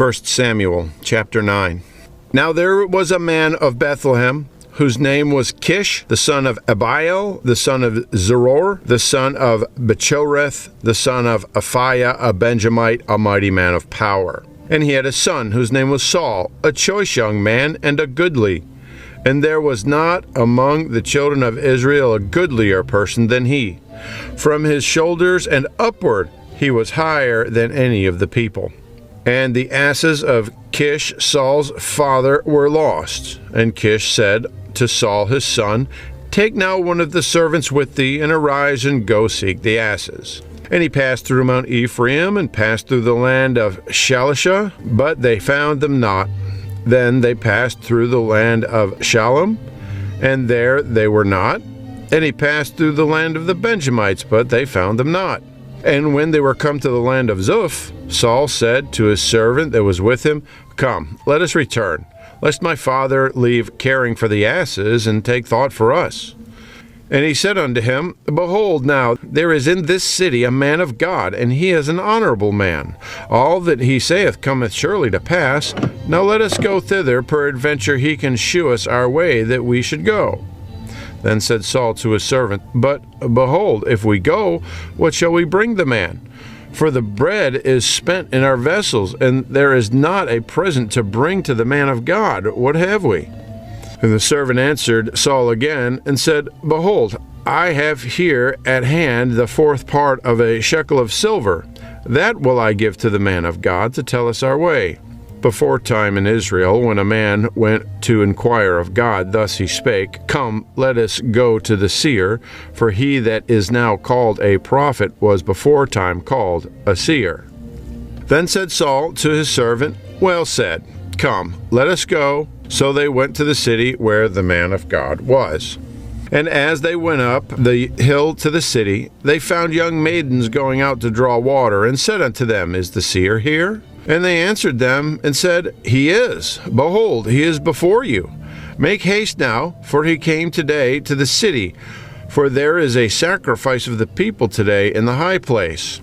1 Samuel chapter 9. Now there was a man of Bethlehem, whose name was Kish, the son of Abiel, the son of Zeror, the son of Bechorath, the son of Aphiah, a Benjamite, a mighty man of power. And he had a son whose name was Saul, a choice young man and a goodly. And there was not among the children of Israel a goodlier person than he. From his shoulders and upward he was higher than any of the people. And the asses of Kish, Saul's father, were lost. And Kish said to Saul his son, Take now one of the servants with thee, and arise and go seek the asses. And he passed through Mount Ephraim, and passed through the land of Shalisha, but they found them not. Then they passed through the land of Shalim, and there they were not. And he passed through the land of the Benjamites, but they found them not. And when they were come to the land of Zuph, Saul said to his servant that was with him, Come, let us return, lest my father leave caring for the asses, and take thought for us. And he said unto him, Behold, now there is in this city a man of God, and he is an honourable man. All that he saith cometh surely to pass. Now let us go thither, peradventure he can shew us our way that we should go. Then said Saul to his servant, But behold, if we go, what shall we bring the man? For the bread is spent in our vessels, and there is not a present to bring to the man of God. What have we? And the servant answered Saul again, and said, Behold, I have here at hand the fourth part of a shekel of silver. That will I give to the man of God to tell us our way. Beforetime in Israel, when a man went to enquire of God, thus he spake, Come, let us go to the Seer, for he that is now called a prophet was beforetime called a seer. Then said Saul to his servant, Well said, come, let us go. So they went to the city where the man of God was. And as they went up the hill to the city, they found young maidens going out to draw water, and said unto them, Is the seer here? And they answered them and said, He is. Behold, he is before you. Make haste now, for he came today to the city, for there is a sacrifice of the people today in the high place.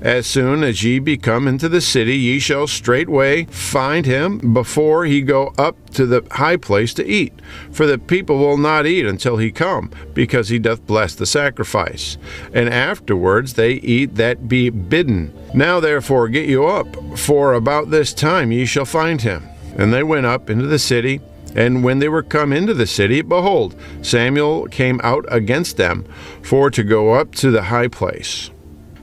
As soon as ye be come into the city, ye shall straightway find him before he go up to the high place to eat. For the people will not eat until he come, because he doth bless the sacrifice. And afterwards they eat that be bidden. Now therefore get you up, for about this time ye shall find him. And they went up into the city, and when they were come into the city, behold, Samuel came out against them, for to go up to the high place.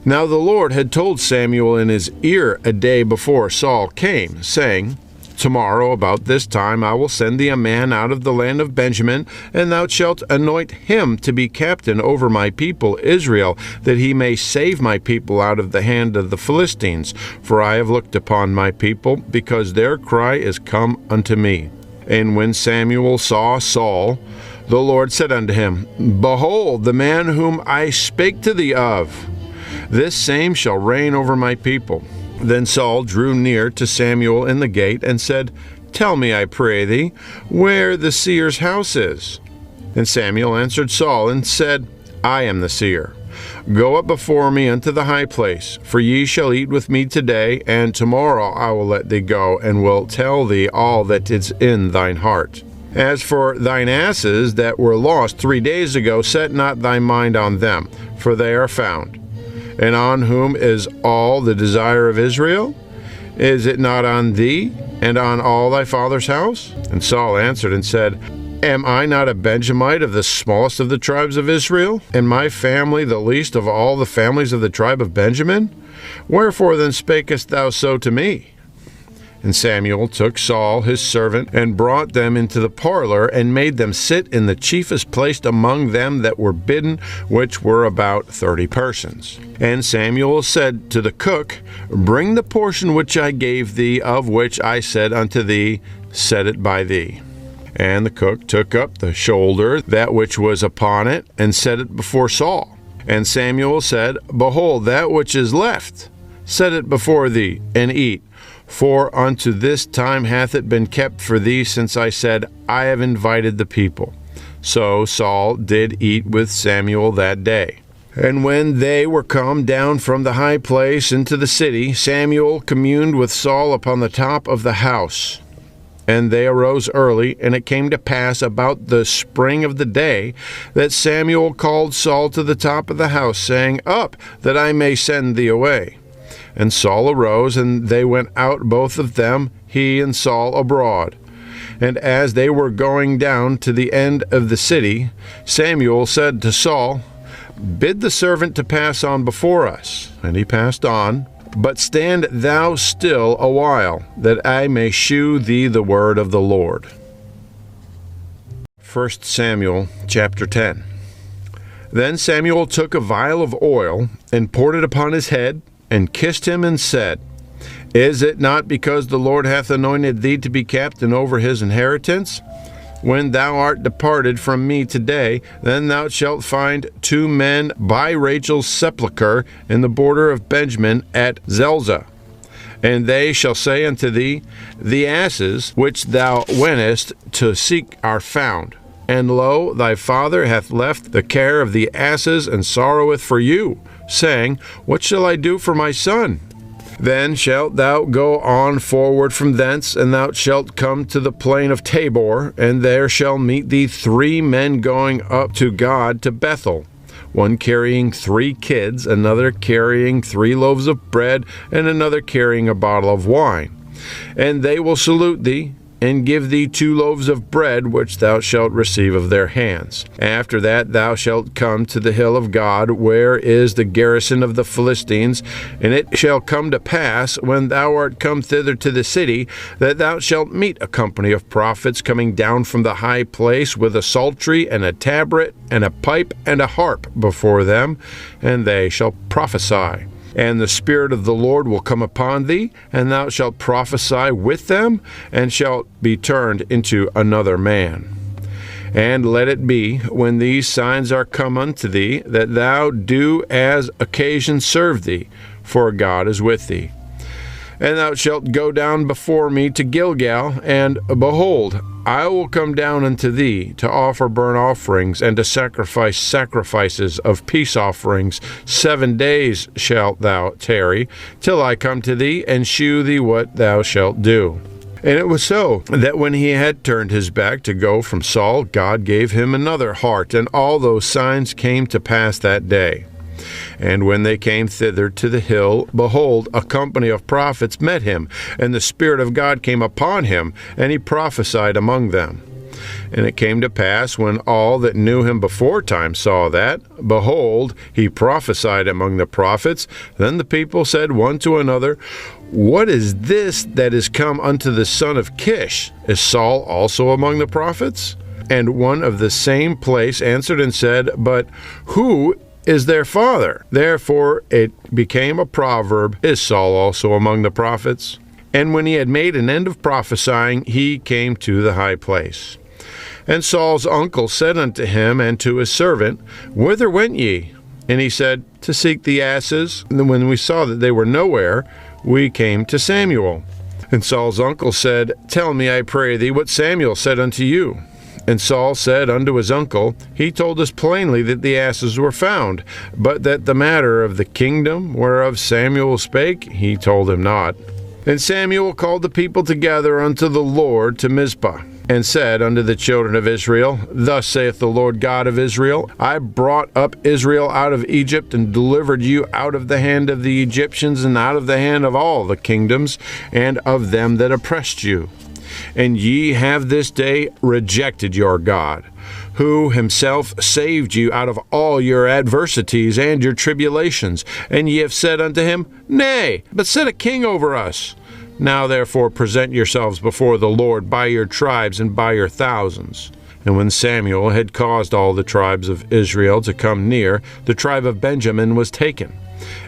Now the Lord had told Samuel in his ear a day before Saul came, saying, Tomorrow about this time I will send thee a man out of the land of Benjamin, and thou shalt anoint him to be captain over my people Israel, that he may save my people out of the hand of the Philistines. For I have looked upon my people, because their cry is come unto me. And when Samuel saw Saul, the Lord said unto him, Behold, the man whom I spake to thee of, this same shall reign over my people. Then Saul drew near to Samuel in the gate, and said, Tell me, I pray thee, where the seer's house is. And Samuel answered Saul, and said, I am the seer. Go up before me unto the high place, for ye shall eat with me today, and tomorrow I will let thee go, and will tell thee all that is in thine heart. As for thine asses that were lost 3 days ago, set not thy mind on them, for they are found. And on whom is all the desire of Israel? Is it not on thee, and on all thy father's house? And Saul answered and said, Am I not a Benjamite of the smallest of the tribes of Israel, and my family the least of all the families of the tribe of Benjamin? Wherefore then spakest thou so to me? And Samuel took Saul his servant, and brought them into the parlor, and made them sit in the chiefest place among them that were bidden, which were about 30 persons. And Samuel said to the cook, Bring the portion which I gave thee, of which I said unto thee, Set it by thee. And the cook took up the shoulder, that which was upon it, and set it before Saul. And Samuel said, Behold, that which is left, set it before thee, and eat. For unto this time hath it been kept for thee, since I said, I have invited the people. So Saul did eat with Samuel that day. And when they were come down from the high place into the city, Samuel communed with Saul upon the top of the house. And they arose early, and it came to pass about the spring of the day that Samuel called Saul to the top of the house, saying, Up, that I may send thee away. And Saul arose, and they went out both of them, he and Saul, abroad. And as they were going down to the end of the city, Samuel said to Saul, Bid the servant to pass on before us. And he passed on. But stand thou still a while, that I may shew thee the word of the Lord. 1 Samuel chapter 10. Then Samuel took a vial of oil, and poured it upon his head, and kissed him, and said, Is it not because the Lord hath anointed thee to be captain over his inheritance? When thou art departed from me today, then thou shalt find 2 men by Rachel's sepulchre in the border of Benjamin at Zelzah. And they shall say unto thee, The asses which thou wentest to seek are found. And lo, thy father hath left the care of the asses, and sorroweth for you, saying, What shall I do for my son? Then shalt thou go on forward from thence, and thou shalt come to the plain of Tabor, and there shall meet thee 3 men going up to God to Bethel, one carrying 3 kids, another carrying 3 loaves of bread, and another carrying a bottle of wine. And they will salute thee, and give thee 2 loaves of bread, which thou shalt receive of their hands. After that thou shalt come to the hill of God, where is the garrison of the Philistines. And it shall come to pass, when thou art come thither to the city, that thou shalt meet a company of prophets coming down from the high place, with a psaltery, and a tabret, and a pipe, and a harp before them, and they shall prophesy. And the Spirit of the Lord will come upon thee, and thou shalt prophesy with them, and shalt be turned into another man. And let it be, when these signs are come unto thee, that thou do as occasion serve thee, for God is with thee. And thou shalt go down before me to Gilgal, and behold, I will come down unto thee to offer burnt offerings, and to sacrifice sacrifices of peace offerings. 7 days shalt thou tarry, till I come to thee, and shew thee what thou shalt do. And it was so, that when he had turned his back to go from Saul, God gave him another heart, and all those signs came to pass that day. And when they came thither to the hill, behold, a company of prophets met him, and the Spirit of God came upon him, and he prophesied among them. And it came to pass, when all that knew him beforetime saw that, behold, he prophesied among the prophets, then the people said one to another, What is this that is come unto the son of Kish? Is Saul also among the prophets? And one of the same place answered and said, But who is their father? Therefore it became a proverb, Is Saul also among the prophets? And when he had made an end of prophesying, he came to the high place. And Saul's uncle said unto him and to his servant, Whither went ye? And he said, To seek the asses. And when we saw that they were nowhere, we came to Samuel. And Saul's uncle said, Tell me, I pray thee, what Samuel said unto you. And Saul said unto his uncle, He told us plainly that the asses were found, but that the matter of the kingdom whereof Samuel spake, he told him not. And Samuel called the people together unto the Lord to Mizpah, and said unto the children of Israel, Thus saith the Lord God of Israel, I brought up Israel out of Egypt, and delivered you out of the hand of the Egyptians, and out of the hand of all the kingdoms, and of them that oppressed you. And ye have this day rejected your God, who himself saved you out of all your adversities and your tribulations. And ye have said unto him, Nay, but set a king over us. Now therefore present yourselves before the Lord by your tribes and by your thousands. And when Samuel had caused all the tribes of Israel to come near, the tribe of Benjamin was taken.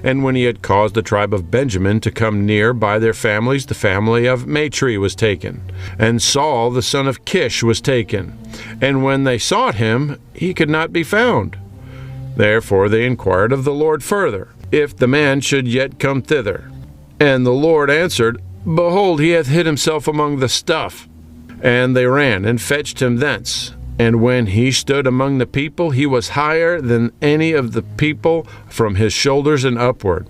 And when he had caused the tribe of Benjamin to come near by their families, the family of Matri was taken. And Saul the son of Kish was taken. And when they sought him, he could not be found. Therefore they inquired of the Lord further, if the man should yet come thither. And the Lord answered, Behold, he hath hid himself among the stuff. And they ran and fetched him thence. And when he stood among the people, he was higher than any of the people from his shoulders and upward.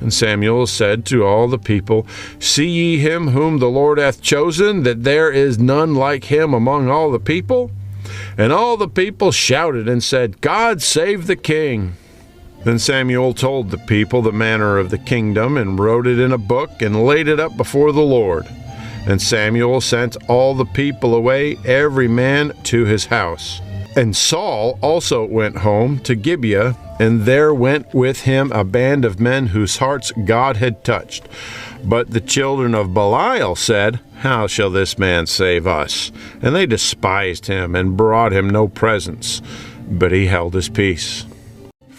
And Samuel said to all the people, See ye him whom the Lord hath chosen, that there is none like him among all the people? And all the people shouted and said, God save the king. Then Samuel told the people the manner of the kingdom, and wrote it in a book, and laid it up before the Lord. And Samuel sent all the people away, every man to his house. And Saul also went home to Gibeah, and there went with him a band of men whose hearts God had touched. But the children of Belial said, How shall this man save us? And they despised him, and brought him no presents. But he held his peace.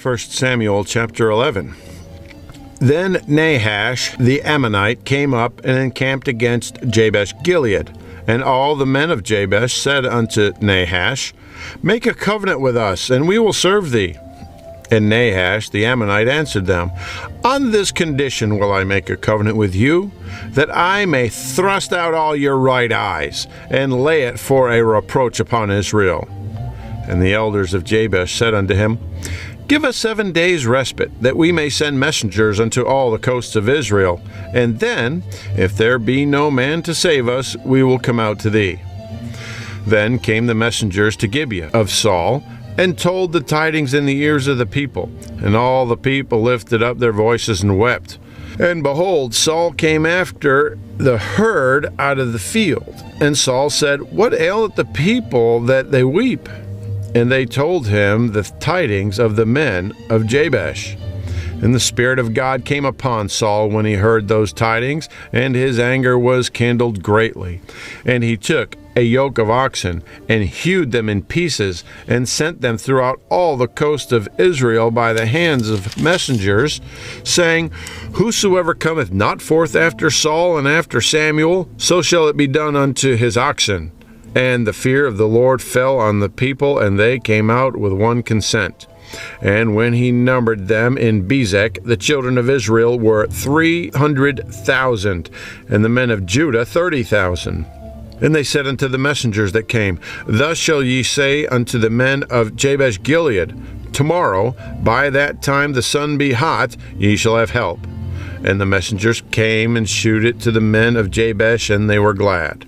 1 Samuel chapter 11. Then Nahash the Ammonite came up and encamped against Jabesh-Gilead. And all the men of Jabesh said unto Nahash, Make a covenant with us, and we will serve thee. And Nahash the Ammonite answered them, On this condition will I make a covenant with you, that I may thrust out all your right eyes, and lay it for a reproach upon Israel. And the elders of Jabesh said unto him, Give us 7 days' respite, that we may send messengers unto all the coasts of Israel. And then, if there be no man to save us, we will come out to thee. Then came the messengers to Gibeah of Saul, and told the tidings in the ears of the people. And all the people lifted up their voices and wept. And behold, Saul came after the herd out of the field. And Saul said, What aileth the people that they weep? And they told him the tidings of the men of Jabesh. And the Spirit of God came upon Saul when he heard those tidings, and his anger was kindled greatly. And he took a yoke of oxen, and hewed them in pieces, and sent them throughout all the coast of Israel by the hands of messengers, saying, Whosoever cometh not forth after Saul and after Samuel, so shall it be done unto his oxen. And the fear of the Lord fell on the people, and they came out with one consent. And when he numbered them in Bezek, the children of Israel were 300,000, and the men of Judah 30,000. And they said unto the messengers that came, Thus shall ye say unto the men of Jabesh-Gilead, Tomorrow, by that time the sun be hot, ye shall have help. And the messengers came and shewed it to the men of Jabesh, and they were glad.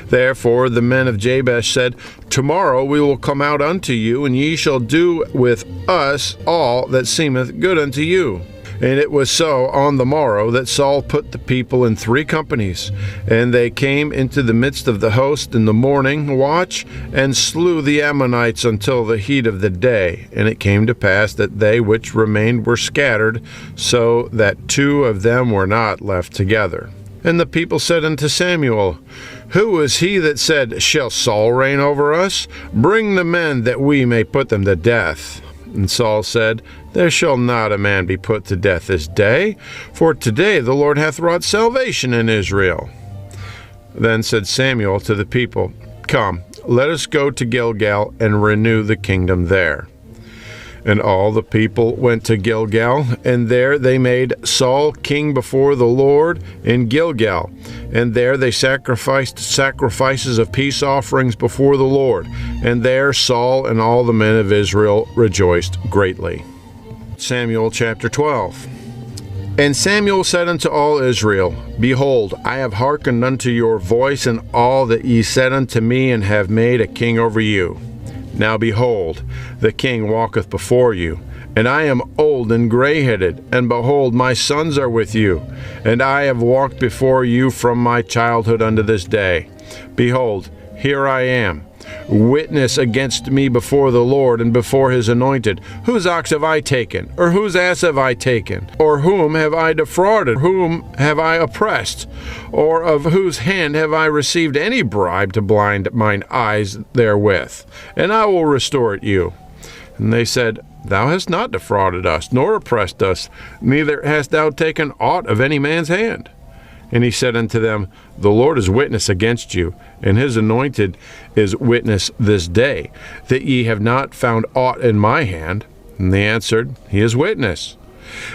Therefore the men of Jabesh said, Tomorrow we will come out unto you, and ye shall do with us all that seemeth good unto you. And it was so on the morrow that Saul put the people in 3 companies, and they came into the midst of the host in the morning watch, and slew the Ammonites until the heat of the day. And it came to pass that they which remained were scattered, so that 2 of them were not left together. And the people said unto Samuel, Who is he that said, Shall Saul reign over us? Bring the men, that we may put them to death. And Saul said, There shall not a man be put to death this day, for today the Lord hath wrought salvation in Israel. Then said Samuel to the people, Come, let us go to Gilgal, and renew the kingdom there. And all the people went to Gilgal, and there they made Saul king before the Lord in Gilgal. And there they sacrificed sacrifices of peace offerings before the Lord. And there Saul and all the men of Israel rejoiced greatly. Samuel chapter 12. And Samuel said unto all Israel, Behold, I have hearkened unto your voice in all that ye said unto me, and have made a king over you. Now behold, the king walketh before you, and I am old and gray-headed, and behold, my sons are with you, and I have walked before you from my childhood unto this day. Behold, here I am. Witness against me before the Lord and before his anointed. Whose ox have I taken? Or whose ass have I taken? Or whom have I defrauded? Whom have I oppressed? Or of whose hand have I received any bribe to blind mine eyes therewith? And I will restore it you. And they said, Thou hast not defrauded us, nor oppressed us, neither hast thou taken aught of any man's hand. And he said unto them, The Lord is witness against you, and his anointed is witness this day, that ye have not found aught in my hand. And they answered, He is witness.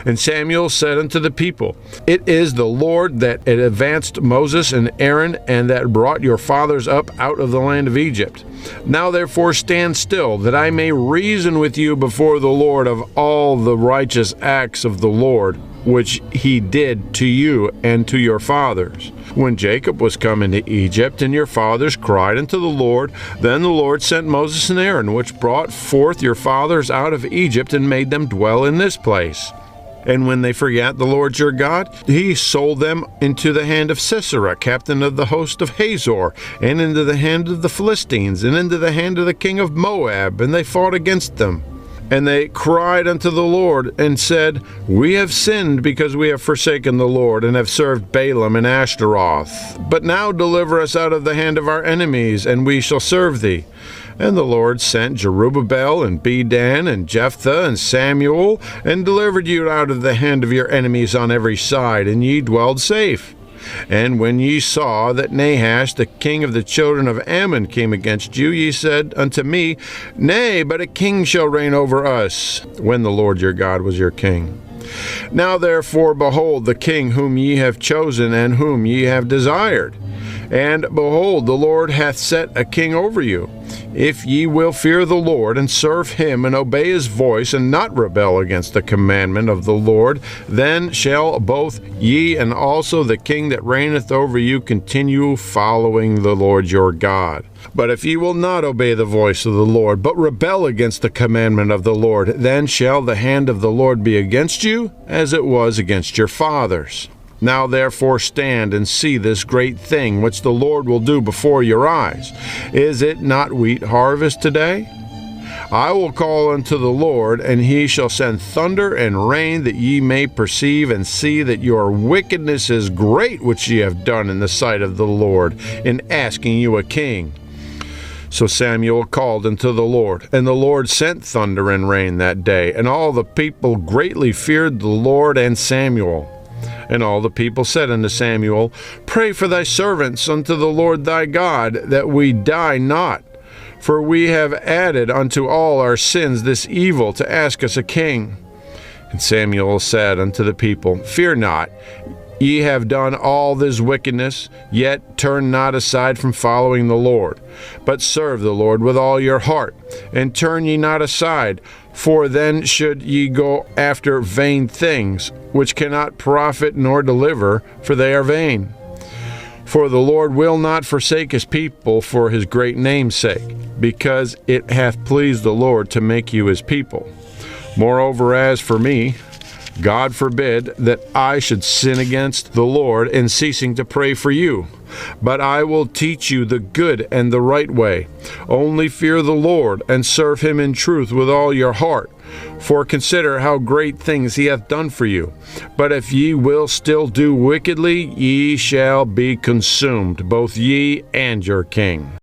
And Samuel said unto the people, It is the Lord that advanced Moses and Aaron, and that brought your fathers up out of the land of Egypt. Now therefore stand still, that I may reason with you before the Lord of all the righteous acts of the Lord, which he did to you and to your fathers. When Jacob was come into Egypt, and your fathers cried unto the Lord, then the Lord sent Moses and Aaron, which brought forth your fathers out of Egypt, and made them dwell in this place. And when they forgat the Lord your God, he sold them into the hand of Sisera, captain of the host of Hazor, and into the hand of the Philistines, and into the hand of the king of Moab, and they fought against them. And they cried unto the Lord, and said, We have sinned, because we have forsaken the Lord, and have served Balaam and Ashtaroth. But now deliver us out of the hand of our enemies, and we shall serve thee. And the Lord sent Jerubbaal, and Bedan, and Jephthah, and Samuel, and delivered you out of the hand of your enemies on every side, and ye dwelled safe. And when ye saw that Nahash, the king of the children of Ammon, came against you, ye said unto me, Nay, but a king shall reign over us, when the Lord your God was your king. Now therefore, behold, the king whom ye have chosen, and whom ye have desired. And behold, the Lord hath set a king over you. If ye will fear the Lord, and serve him, and obey his voice, and not rebel against the commandment of the Lord, then shall both ye and also the king that reigneth over you continue following the Lord your God. But if ye will not obey the voice of the Lord, but rebel against the commandment of the Lord, then shall the hand of the Lord be against you, as it was against your fathers. Now therefore stand and see this great thing which the Lord will do before your eyes. Is it not wheat harvest today? I will call unto the Lord, and he shall send thunder and rain, that ye may perceive and see that your wickedness is great which ye have done in the sight of the Lord, in asking you a king. So Samuel called unto the Lord, and the Lord sent thunder and rain that day, and all the people greatly feared the Lord and Samuel. And all the people said unto Samuel, Pray for thy servants unto the Lord thy God, that we die not. For we have added unto all our sins this evil, to ask us a king. And Samuel said unto the people, Fear not, ye have done all this wickedness, yet turn not aside from following the Lord, but serve the Lord with all your heart, and turn ye not aside, for then should ye go after vain things, which cannot profit nor deliver, for they are vain. For the Lord will not forsake his people for his great name's sake, because it hath pleased the Lord to make you his people. Moreover, as for me, God forbid that I should sin against the Lord in ceasing to pray for you. But I will teach you the good and the right way. Only fear the Lord, and serve him in truth with all your heart. For consider how great things he hath done for you. But if ye will still do wickedly, ye shall be consumed, both ye and your king.